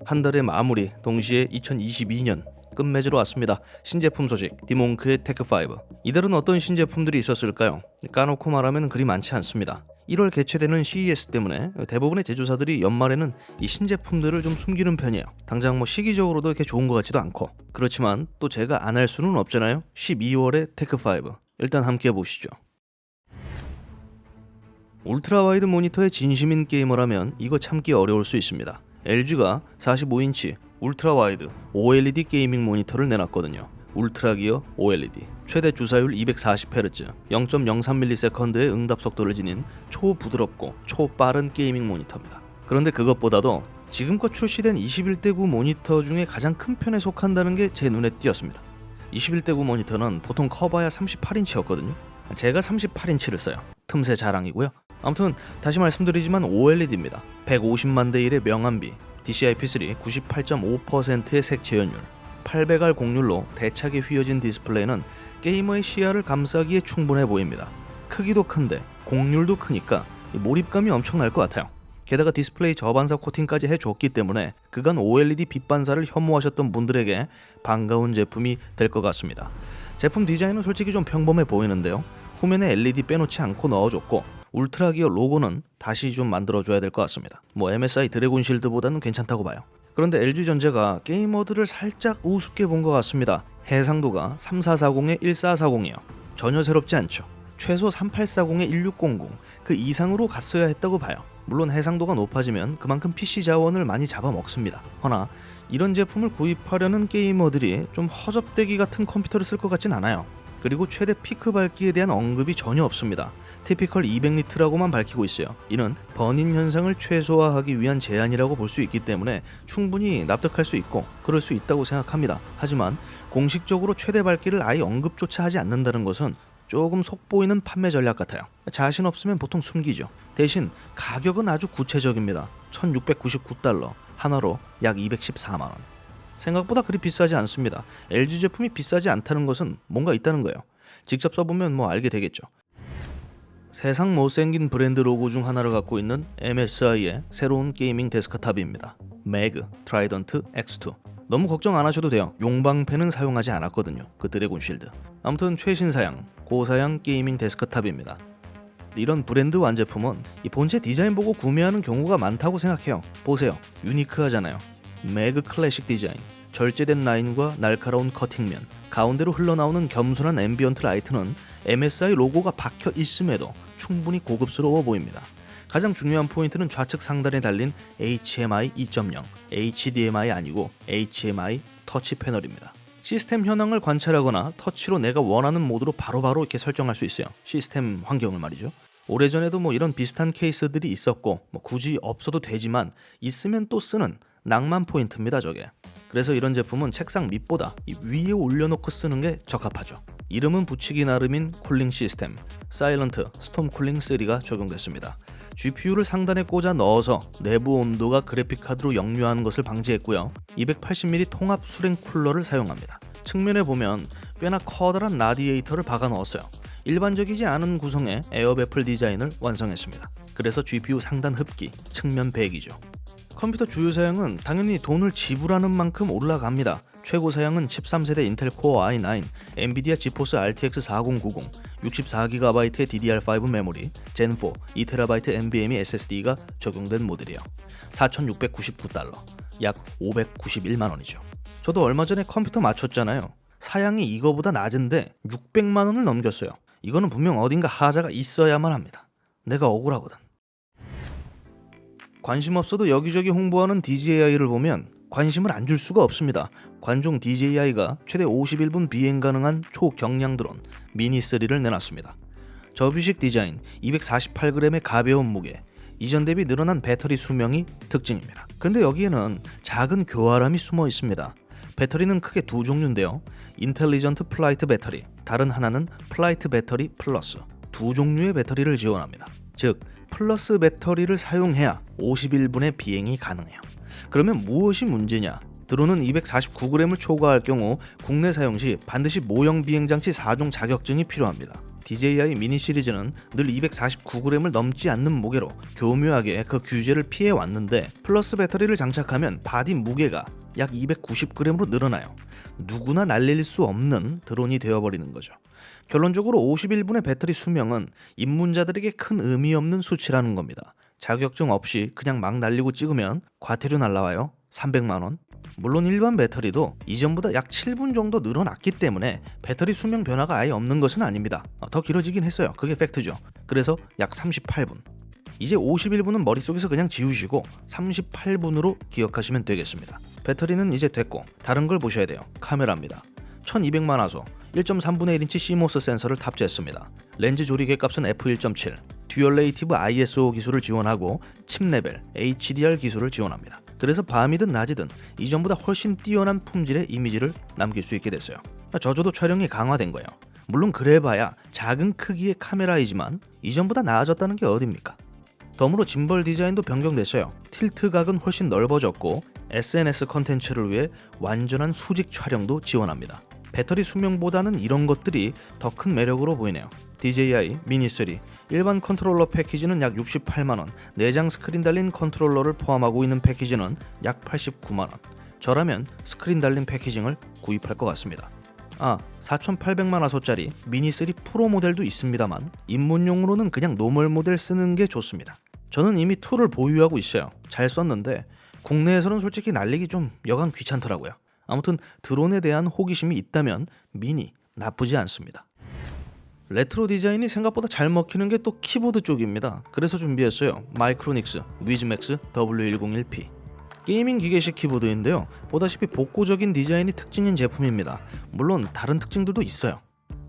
한 달의 마무리, 동시에 2022년 끝맺으러 왔습니다. 신제품 소식, 디몽크의 테크5. 이달은 어떤 신제품들이 있었을까요? 까놓고 말하면 그리 많지 않습니다. 1월 개최되는 CES 때문에 대부분의 제조사들이 연말에는 이 신제품들을 좀 숨기는 편이에요. 당장 시기적으로도 이렇게 좋은 것 같지도 않고. 그렇지만 또 제가 안 할 수는 없잖아요. 12월의 테크5. 일단 함께 보시죠. 울트라 와이드 모니터의 진심인 게이머라면 이거 참기 어려울 수 있습니다. LG가 45인치 울트라 와이드 OLED 게이밍 모니터를 내놨거든요. 울트라 기어 OLED, 최대 주사율 240Hz, 0.03ms/s의 응답 속도를 지닌 초부드럽고 초빠른 게이밍 모니터입니다. 그런데 그것보다도 지금껏 출시된 21대9 모니터 중에 가장 큰 편에 속한다는 게 제 눈에 띄었습니다. 21대9 모니터는 보통 커봐야 38인치였거든요. 제가 38인치를 써요. 틈새 자랑이고요. 아무튼 다시 말씀드리지만 OLED입니다. 150만 대 1의 명암비, DCI-P3 98.5%의 색 재현율, 800R 곡률로 대차게 휘어진 디스플레이는 게이머의 시야를 감싸기에 충분해 보입니다. 크기도 큰데 곡률도 크니까 몰입감이 엄청날 것 같아요. 게다가 디스플레이 저반사 코팅까지 해줬기 때문에 그간 OLED 빛 반사를 혐오하셨던 분들에게 반가운 제품이 될 것 같습니다. 제품 디자인은 솔직히 좀 평범해 보이는데요. 후면에 LED 빼놓지 않고 넣어줬고 울트라 기어 로고는 다시 좀 만들어줘야 될 것 같습니다. MSI 드래곤 실드보다는 괜찮다고 봐요. 그런데 LG전자가 게이머들을 살짝 우습게 본 것 같습니다. 해상도가 3440에 1440이에요. 전혀 새롭지 않죠. 최소 3840에 1600, 그 이상으로 갔어야 했다고 봐요. 물론 해상도가 높아지면 그만큼 PC 자원을 많이 잡아먹습니다. 허나 이런 제품을 구입하려는 게이머들이 좀 허접대기 같은 컴퓨터를 쓸 것 같진 않아요. 그리고 최대 피크 밝기에 대한 언급이 전혀 없습니다. 티피컬 200니트라고만 밝히고 있어요. 이는 버닝 현상을 최소화하기 위한 제한이라고 볼 수 있기 때문에 충분히 납득할 수 있고 그럴 수 있다고 생각합니다. 하지만 공식적으로 최대 밝기를 아예 언급조차 하지 않는다는 것은 조금 속보이는 판매 전략 같아요. 자신 없으면 보통 숨기죠. 대신 가격은 아주 구체적입니다. $1699, 하나로 약 214만원. 생각보다 그리 비싸지 않습니다. LG 제품이 비싸지 않다는 것은 뭔가 있다는 거예요. 직접 써보면 알게 되겠죠. 세상 못생긴 브랜드 로고 중 하나를 갖고 있는 MSI의 새로운 게이밍 데스크탑입니다. 매그 트라이던트 X2. 너무 걱정 안 하셔도 돼요. 용방패는 사용하지 않았거든요. 그 드래곤 쉴드. 아무튼 최신 사양, 고사양 게이밍 데스크탑입니다. 이런 브랜드 완제품은 이 본체 디자인 보고 구매하는 경우가 많다고 생각해요. 보세요. 유니크하잖아요. 매그 클래식 디자인, 절제된 라인과 날카로운 커팅면, 가운데로 흘러나오는 겸손한 앰비언트 라이트는 MSI 로고가 박혀 있음에도 충분히 고급스러워 보입니다. 가장 중요한 포인트는 좌측 상단에 달린 HMI 2.0, HDMI 아니고 HMI 터치 패널입니다. 시스템 현황을 관찰하거나 터치로 내가 원하는 모드로 바로바로 이렇게 설정할 수 있어요. 시스템 환경을 말이죠. 오래전에도 이런 비슷한 케이스들이 있었고 굳이 없어도 되지만 있으면 또 쓰는 낭만 포인트입니다, 저게. 그래서 이런 제품은 책상 밑보다 위에 올려놓고 쓰는 게 적합하죠. 이름은 붙이기 나름인 쿨링 시스템 사일런트 스톰 쿨링 3가 적용됐습니다. GPU를 상단에 꽂아 넣어서 내부 온도가 그래픽카드로 역류하는 것을 방지했고요. 280mm 통합 수랭 쿨러를 사용합니다. 측면에 보면 꽤나 커다란 라디에이터를 박아 넣었어요. 일반적이지 않은 구성의 에어베플 디자인을 완성했습니다. 그래서 GPU 상단 흡기, 측면 배기죠. 컴퓨터 주요 사양은 당연히 돈을 지불하는 만큼 올라갑니다. 최고 사양은 13세대 인텔 코어 i9, 엔비디아 지포스 RTX 4090, 64GB의 DDR5 메모리, 젠4, 2TB NVMe SSD가 적용된 모델이에요. $4,699, 약 591만원이죠. 저도 얼마 전에 컴퓨터 맞췄잖아요. 사양이 이거보다 낮은데 600만원을 넘겼어요. 이거는 분명 어딘가 하자가 있어야만 합니다. 내가 억울하거든. 관심 없어도 여기저기 홍보하는 DJI를 보면 관심을 안 줄 수가 없습니다. 관종 DJI가 최대 51분 비행 가능한 초경량 드론 미니3를 내놨습니다. 접이식 디자인, 248g의 가벼운 무게, 이전 대비 늘어난 배터리 수명이 특징입니다. 근데 여기에는 작은 교활함이 숨어 있습니다. 배터리는 크게 두 종류인데요. 인텔리전트 플라이트 배터리, 다른 하나는 플라이트 배터리 플러스. 두 종류의 배터리를 지원합니다. 즉 플러스 배터리를 사용해야 51분의 비행이 가능해요. 그러면 무엇이 문제냐? 드론은 249g을 초과할 경우 국내 사용 시 반드시 모형 비행장치 4종 자격증이 필요합니다. DJI 미니 시리즈는 늘 249g을 넘지 않는 무게로 교묘하게 그 규제를 피해 왔는데 플러스 배터리를 장착하면 바디 무게가 약 290g으로 늘어나요. 누구나 날릴 수 없는 드론이 되어버리는 거죠. 결론적으로 51분의 배터리 수명은 입문자들에게 큰 의미 없는 수치라는 겁니다. 자격증 없이 그냥 막 날리고 찍으면 과태료 날라와요. 300만원. 물론 일반 배터리도 이전보다 약 7분 정도 늘어났기 때문에 배터리 수명 변화가 아예 없는 것은 아닙니다. 더 길어지긴 했어요. 그게 팩트죠. 그래서 약 38분. 이제 51분은 머릿속에서 그냥 지우시고 38분으로 기억하시면 되겠습니다. 배터리는 이제 됐고 다른 걸 보셔야 돼요. 카메라입니다. 1200만 화소 1.3분의 1인치 CMOS 센서를 탑재했습니다. 렌즈 조리개 값은 f1.7, 듀얼 네이티브 ISO 기술을 지원하고 칩 레벨 HDR 기술을 지원합니다. 그래서 밤이든 낮이든 이전보다 훨씬 뛰어난 품질의 이미지를 남길 수 있게 됐어요. 저조도 촬영이 강화된 거예요. 물론 그래봐야 작은 크기의 카메라이지만 이전보다 나아졌다는 게 어딥니까? 덤으로 짐벌 디자인도 변경됐어요. 틸트 각은 훨씬 넓어졌고 SNS 컨텐츠를 위해 완전한 수직 촬영도 지원합니다. 배터리 수명보다는 이런 것들이 더 큰 매력으로 보이네요. DJI 미니 3 일반 컨트롤러 패키지는 약 68만원, 내장 스크린 달린 컨트롤러를 포함하고 있는 패키지는 약 89만원. 저라면 스크린 달린 패키징을 구입할 것 같습니다. 4800만 화소짜리 미니 3 프로 모델도 있습니다만 입문용으로는 그냥 노멀 모델 쓰는 게 좋습니다. 저는 이미 2를 보유하고 있어요. 잘 썼는데 국내에서는 솔직히 날리기 좀 여간 귀찮더라고요. 아무튼 드론에 대한 호기심이 있다면 미니 나쁘지 않습니다. 레트로 디자인이 생각보다 잘 먹히는 게 또 키보드 쪽입니다. 그래서 준비했어요. 마이크로닉스 위즈맥스 W101P 게이밍 기계식 키보드인데요. 보다시피 복고적인 디자인이 특징인 제품입니다. 물론 다른 특징들도 있어요.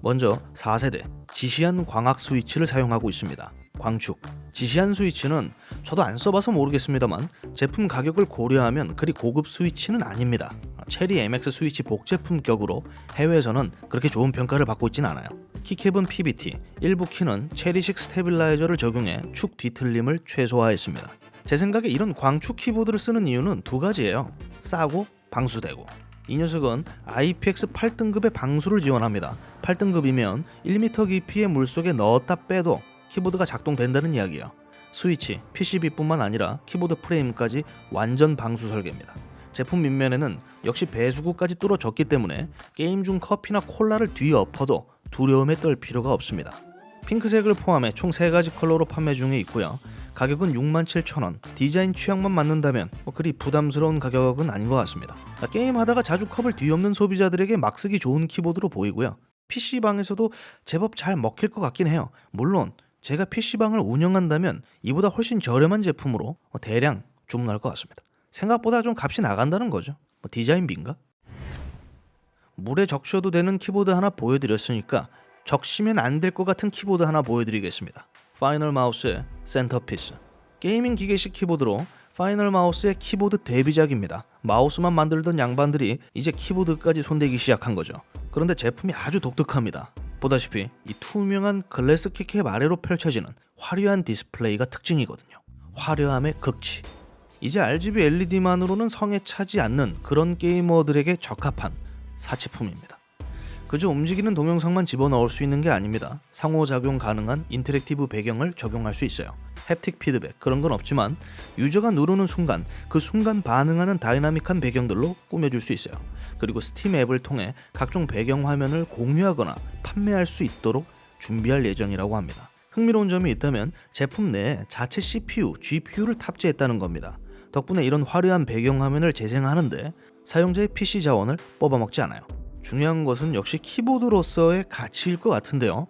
먼저 4세대 지시한 광학 스위치를 사용하고 있습니다. 광축. 지시한 스위치는 저도 안 써봐서 모르겠습니다만 제품 가격을 고려하면 그리 고급 스위치는 아닙니다. 체리 MX 스위치 복제품격으로 해외에서는 그렇게 좋은 평가를 받고 있진 않아요. 키캡은 PBT, 일부 키는 체리식 스테빌라이저를 적용해 축 뒤틀림을 최소화했습니다. 제 생각에 이런 광축 키보드를 쓰는 이유는 두 가지예요. 싸고 방수되고. 이 녀석은 IPX 8등급의 방수를 지원합니다. 8등급이면 1m 깊이의 물속에 넣었다 빼도 키보드가 작동된다는 이야기예요. 스위치, PCB뿐만 아니라 키보드 프레임까지 완전 방수 설계입니다. 제품 밑면에는 역시 배수구까지 뚫어졌기 때문에 게임 중 커피나 콜라를 뒤엎어도 두려움에 떨 필요가 없습니다. 핑크색을 포함해 총 3가지 컬러로 판매 중에 있고요. 가격은 67,000원. 디자인 취향만 맞는다면 그리 부담스러운 가격은 아닌 것 같습니다. 게임하다가 자주 컵을 뒤엎는 소비자들에게 막 쓰기 좋은 키보드로 보이고요. PC방에서도 제법 잘 먹힐 것 같긴 해요. 물론 제가 PC방을 운영한다면 이보다 훨씬 저렴한 제품으로 대량 주문할 것 같습니다. 생각보다 좀 값이 나간다는 거죠. 디자인비인가? 물에 적셔도 되는 키보드 하나 보여드렸으니까 적시면 안 될 것 같은 키보드 하나 보여드리겠습니다. 파이널 마우스의 센터피스. 게이밍 기계식 키보드로 파이널 마우스의 키보드 데뷔작입니다. 마우스만 만들던 양반들이 이제 키보드까지 손대기 시작한 거죠. 그런데 제품이 아주 독특합니다. 보다시피 이 투명한 글래스 키캡 아래로 펼쳐지는 화려한 디스플레이가 특징이거든요. 화려함의 극치. 이제 RGB LED만으로는 성에 차지 않는 그런 게이머들에게 적합한 사치품입니다. 그저 움직이는 동영상만 집어넣을 수 있는 게 아닙니다. 상호작용 가능한 인터랙티브 배경을 적용할 수 있어요. 햅틱 피드백 그런 건 없지만 유저가 누르는 순간 그 순간 반응하는 다이나믹한 배경들로 꾸며줄 수 있어요. 그리고 스팀 앱을 통해 각종 배경 화면을 공유하거나 판매할 수 있도록 준비할 예정이라고 합니다. 흥미로운 점이 있다면 제품 내에 자체 CPU, GPU를 탑재했다는 겁니다. 덕분에 이런 화려한 배경 화면을 재생하는데 사용자의 PC 자원을 뽑아먹지 않아요. 중요한 것은 역시 키보드로서의 가치일 것 같은데요.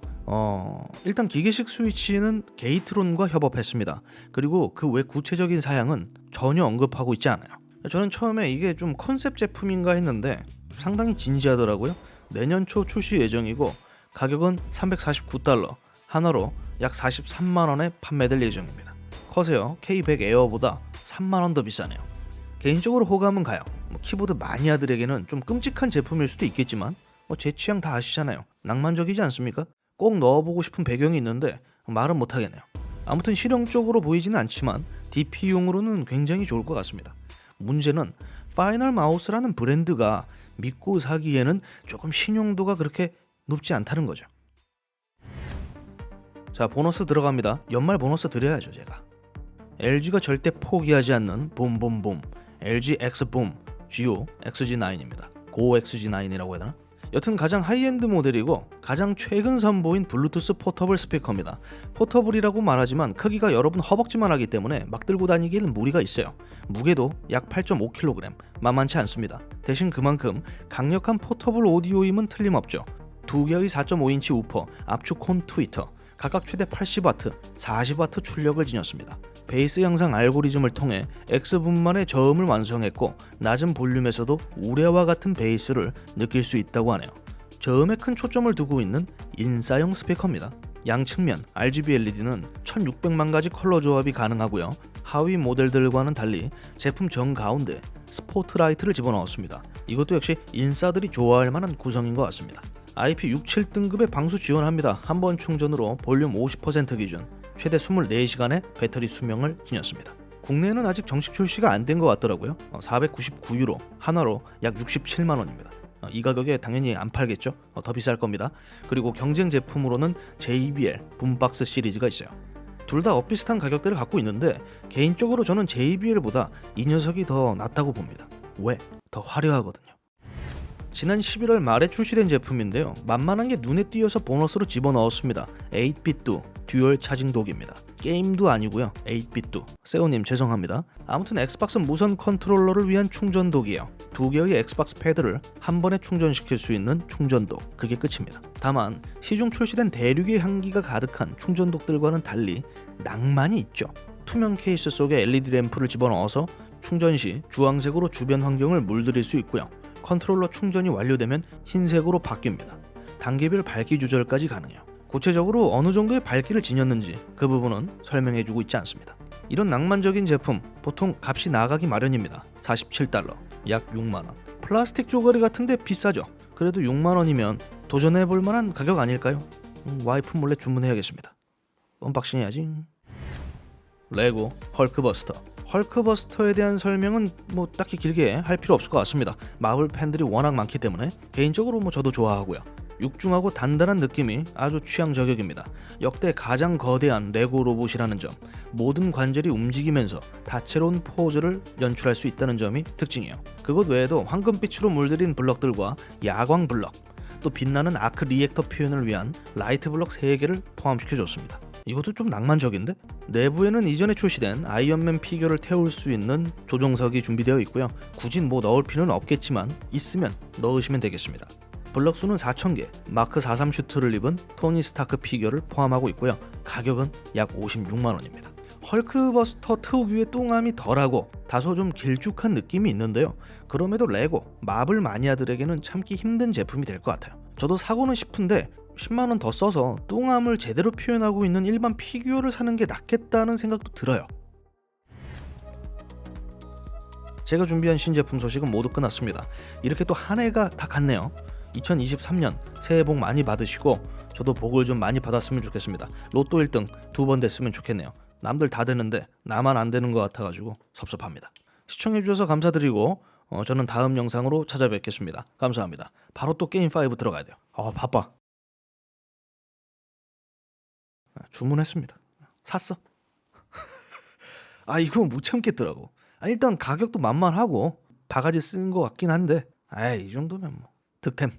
일단 기계식 스위치는 게이트론과 협업했습니다. 그리고 그 외 구체적인 사양은 전혀 언급하고 있지 않아요. 저는 처음에 이게 좀 컨셉 제품인가 했는데 상당히 진지하더라고요. 내년 초 출시 예정이고 가격은 $349, 하나로 약 43만원에 판매될 예정입니다. 커세어 K100 에어보다 3만원 더 비싸네요. 개인적으로 호감은 가요. 키보드 마니아들에게는 좀 끔찍한 제품일 수도 있겠지만 제 취향 다 아시잖아요. 낭만적이지 않습니까? 꼭 넣어보고 싶은 배경이 있는데 말은 못하겠네요. 아무튼 실용적으로 보이지는 않지만 DP용으로는 굉장히 좋을 것 같습니다. 문제는 파이널 마우스라는 브랜드가 믿고 사기에는 조금 신용도가 그렇게 높지 않다는 거죠. 자, 보너스 들어갑니다. 연말 보너스 드려야죠 제가. LG가 절대 포기하지 않는 봄봄봄 LG X봄 Go XG9입니다. 고 XG9이라고 해야 되나? 여튼 가장 하이엔드 모델이고 가장 최근 선보인 블루투스 포터블 스피커입니다. 포터블이라고 말하지만 크기가 여러분 허벅지만 하기 때문에 막 들고 다니기에는 무리가 있어요. 무게도 약 8.5kg, 만만치 않습니다. 대신 그만큼 강력한 포터블 오디오임은 틀림없죠. 두 개의 4.5인치 우퍼, 압축 콘 트위터, 각각 최대 80W, 40W 출력을 지녔습니다. 베이스 향상 알고리즘을 통해 X분만의 저음을 완성했고 낮은 볼륨에서도 우레와 같은 베이스를 느낄 수 있다고 하네요. 저음에 큰 초점을 두고 있는 인싸형 스피커입니다. 양측면 RGB LED는 1600만 가지 컬러 조합이 가능하고요. 하위 모델들과는 달리 제품 정가운데 스포트라이트를 집어넣었습니다. 이것도 역시 인싸들이 좋아할 만한 구성인 것 같습니다. IP67 등급의 방수 지원합니다. 한 번 충전으로 볼륨 50% 기준, 최대 24시간의 배터리 수명을 지녔습니다. 국내에는 아직 정식 출시가 안 된 것 같더라고요. 499유로, 한화로 약 67만원입니다. 이 가격에 당연히 안 팔겠죠? 더 비쌀 겁니다. 그리고 경쟁 제품으로는 JBL 붐박스 시리즈가 있어요. 둘 다 엇비슷한 가격대를 갖고 있는데 개인적으로 저는 JBL보다 이 녀석이 더 낫다고 봅니다. 왜? 더 화려하거든요. 지난 11월 말에 출시된 제품인데요. 만만한 게 눈에 띄어서 보너스로 집어넣었습니다. 8비트 듀얼 차징 독입니다. 게임도 아니고요. 8비트. 세오님 죄송합니다. 아무튼 엑스박스 무선 컨트롤러를 위한 충전독이에요. 두 개의 엑스박스 패드를 한 번에 충전시킬 수 있는 충전독. 그게 끝입니다. 다만 시중 출시된 대륙의 향기가 가득한 충전독들과는 달리 낭만이 있죠. 투명 케이스 속에 LED 램프를 집어넣어서 충전 시 주황색으로 주변 환경을 물들일 수 있고요. 컨트롤러 충전이 완료되면 흰색으로 바뀝니다. 단계별 밝기 조절까지 가능해요. 구체적으로 어느 정도의 밝기를 지녔는지 그 부분은 설명해주고 있지 않습니다. 이런 낭만적인 제품 보통 값이 나가기 마련입니다. 47달러, 약 6만원. 플라스틱 쪼가리 같은데 비싸죠. 그래도 6만원이면 도전해볼 만한 가격 아닐까요? 와이프 몰래 주문해야겠습니다. 언박싱 해야지. 레고 헐크버스터. 헐크버스터에 대한 설명은 딱히 길게 할 필요 없을 것 같습니다. 마블 팬들이 워낙 많기 때문에 개인적으로 저도 좋아하고요. 육중하고 단단한 느낌이 아주 취향 저격입니다. 역대 가장 거대한 레고 로봇이라는 점, 모든 관절이 움직이면서 다채로운 포즈를 연출할 수 있다는 점이 특징이에요. 그것 외에도 황금빛으로 물들인 블럭들과 야광 블럭, 또 빛나는 아크 리액터 표현을 위한 라이트 블럭 3개를 포함시켜줬습니다. 이것도 좀 낭만적인데? 내부에는 이전에 출시된 아이언맨 피규어를 태울 수 있는 조종석이 준비되어 있고요. 굳이 넣을 필요는 없겠지만 있으면 넣으시면 되겠습니다. 블럭 수는 4,000개, 마크 43 슈트를 입은 토니 스타크 피규어를 포함하고 있고요. 가격은 약 56만원입니다. 헐크버스터 특유의 뚱함이 덜하고 다소 좀 길쭉한 느낌이 있는데요. 그럼에도 레고, 마블 마니아들에게는 참기 힘든 제품이 될 것 같아요. 저도 사고는 싶은데 10만원 더 써서 뚱함을 제대로 표현하고 있는 일반 피규어를 사는 게 낫겠다는 생각도 들어요. 제가 준비한 신제품 소식은 모두 끝났습니다. 이렇게 또 한 해가 다 갔네요. 2023년 새해 복 많이 받으시고 저도 복을 좀 많이 받았으면 좋겠습니다. 로또 1등 2번 됐으면 좋겠네요. 남들 다 되는데 나만 안 되는 것 같아가지고 섭섭합니다. 시청해주셔서 감사드리고 저는 다음 영상으로 찾아뵙겠습니다. 감사합니다. 바로 또 게임 5 들어가야 돼요. 바빠. 주문했습니다. 샀어. 이거 못 참겠더라고. 일단 가격도 만만하고 바가지 쓴 것 같긴 한데 이 정도면 득템.